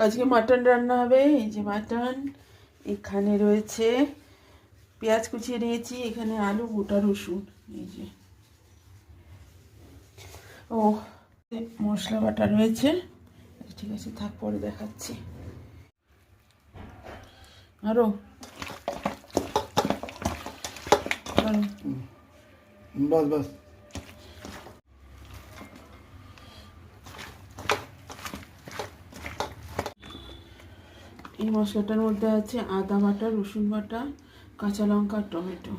আজকে মাটন রান্না হবে। এই যে মাটন, এখানে রয়েছে পেঁয়াজ কুচিয়ে নিয়েছি, এখানে আলু, গোটা রসুন, এই যে ও মশলা বাটা রয়েছে। ঠিক আছে, থাক, পরে দেখাচ্ছি। আরো বাস বাস। এই মশলাটার মধ্যে আছে আদা বাটা, রসুন বাটা, কাঁচা লঙ্কা, টমেটো।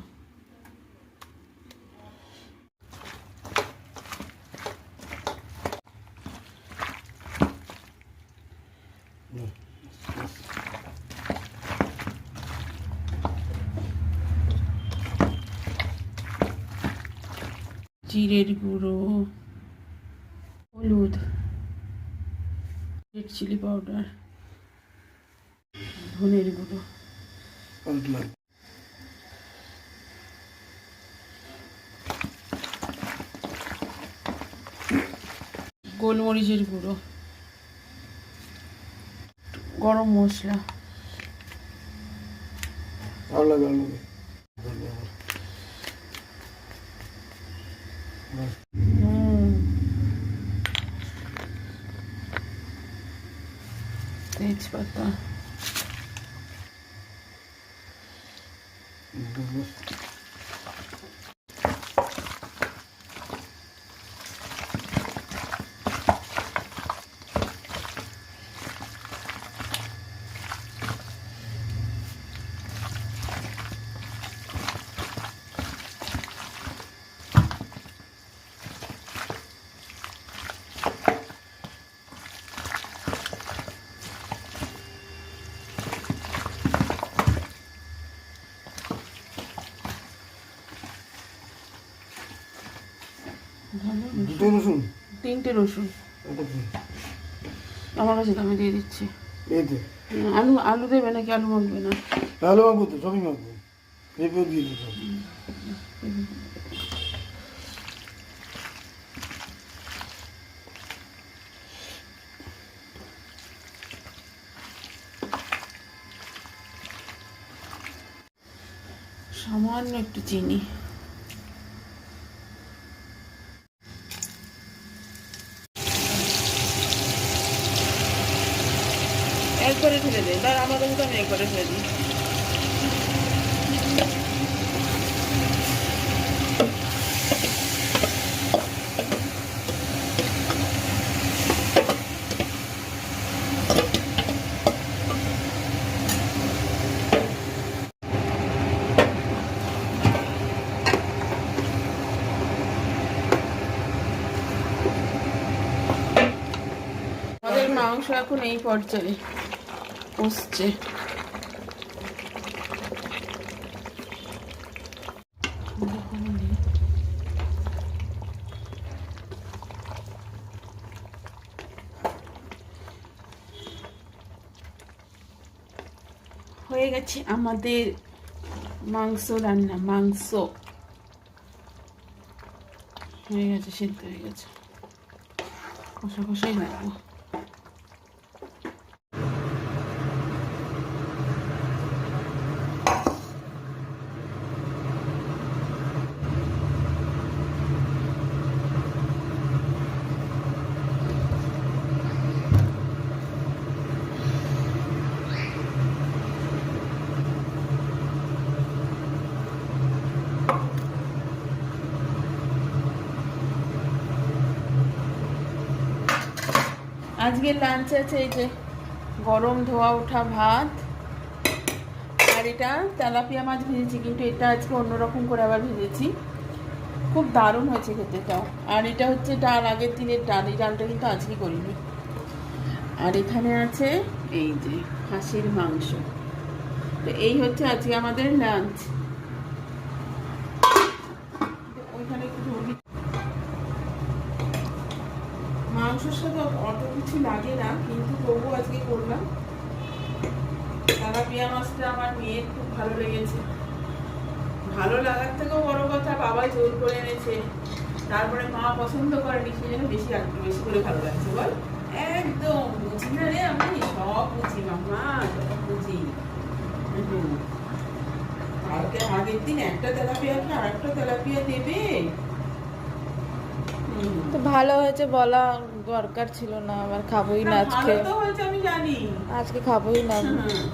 জিরের গুঁড়ো, হলুদ, রেড চিলি পাউডার, ধনের গুঁড়ো, গোলমরিচের গুঁড়ো, গরম মশলা, তেজপাতা, রসুন, 3টে রসুন আমার কাছে, আমি দিয়ে দিচ্ছি। এতে আলু আলু দেবে নাকি আলু মাখবে না? আলু মাখবো তো, সবই মাখবো, পেঁপেও দিয়ে দিত। সামান্য একটু চিনি, একবারে ফেলে দেয়, তার আমার কাছে তো আমি একবারে ফেলে দিই। আমাদের মাংস এখন এই পর্যায়ে কষছে। হয়ে গেছে আমাদের মাংস রান্না। মাংস হয়ে গেছে, সিদ্ধ হয়ে গেছে, কষা কষাই লাগবো। আজকের লাঞ্চ আছে এই যে গরম ধোয়া ওঠা ভাত, আর এটা তেলাপিয়া মাছ ভেজেছি, কিন্তু এটা আজকে অন্যরকম করে আবার ভেজেছি, খুব দারুণ হয়েছে খেতেটাও। আর এটা হচ্ছে ডাল, আগের দিনের ডাল, এই ডালটা কিন্তু আজকে করিনি। আর এখানে আছে এই যে খাসির মাংস। তো এই হচ্ছে আজকে আমাদের লাঞ্চ। ওইখানে একটু মাংসের সাথে অত কিছু লাগে না, কিন্তু তবু আজকে করলাম। তেলাপিয়া মাছটা আমার মেয়ের খুব ভালো লেগেছে। ভালো লাগার থেকেও বড় কথা, বাবা জোর করে এনেছে, তারপরে মা পছন্দ করেনি, সেই জন্য বেশি করে ভালো লাগছে। বল একদম বুঝি না রে, আমি সব বুঝি মামা, সব বুঝি। হুম। কালকে আগের দিন একটা তেলাপিয়াকে আর একটা তেলাপিয়া দেবে। হুম। তো ভালো হয়েছে, বলা দরকার ছিল না, আবার খাবোই না না, আজকে। ভালো তো হয়েছে আমি জানি। আজকে খাবোই না আমি। হুম।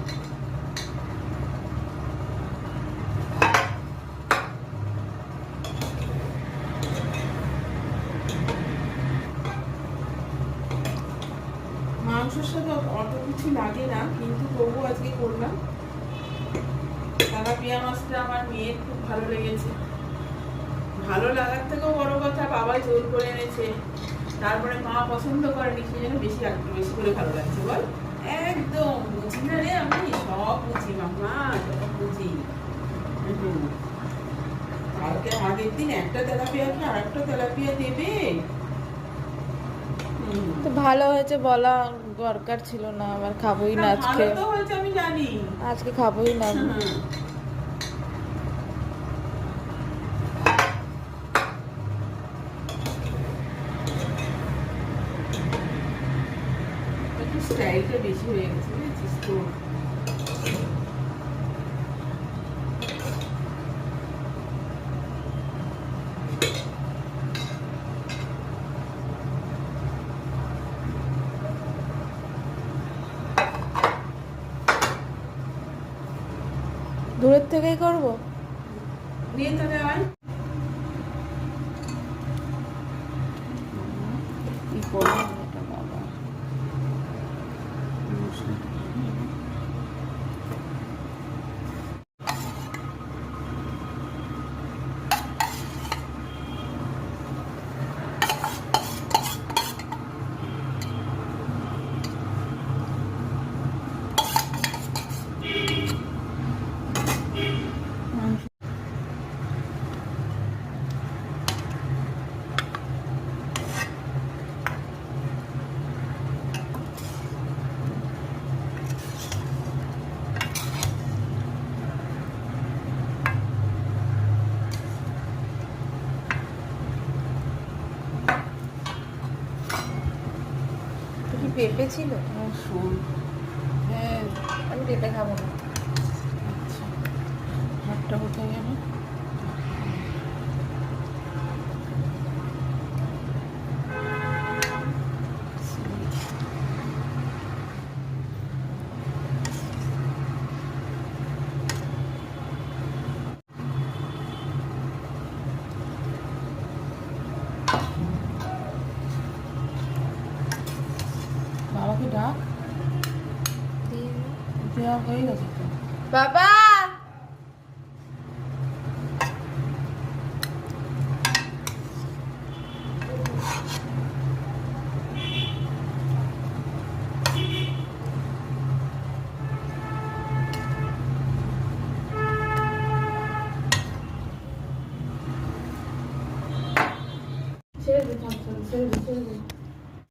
মাংসের সাথে অত কিছু লাগে না, কিন্তু তবু আজকে করলাম। তেলাপিয়া মাছটা আমার মেয়ের খুব ভালো লেগেছে। ভালো লাগার থেকেও বড় কথা, বাবা জোর করে এনেছে, তারপরে মা পছন্দ করেনি, সেই জন্য বেশি একটু বেশি করে ভালো লাগছে। বল, একদম বুঝি না রে, আমি সব বুঝি মামা, সব বুঝি। হুম। কালকে আগের দিন একটা তেলাপিয়াকে আর একটা তেলাপিয়া দেবে। হুম। তো ভালো হয়েছে, বলা দরকার ছিল না, আবার খাবোই না না, আজকে। ভালো তো হয়েছে আমি জানি। আজকে খাবোই না আমি। হুম। একটু স্টাইলটা বেশি হয়ে গেছে, বুঝেছিস তো? দূরের থেকেই করবো। নিয়ে চলে আয়। কি করবো এটা বাবা। তো কি পেঁপে ছিল? শোন, হ্যাঁ, আমি পেঁপে খাবো না। আচ্ছা, ভাতটা কোথায় গেল? বাবাকে ডাক, দেওয়া হয়ে গেছে তো। বাবা,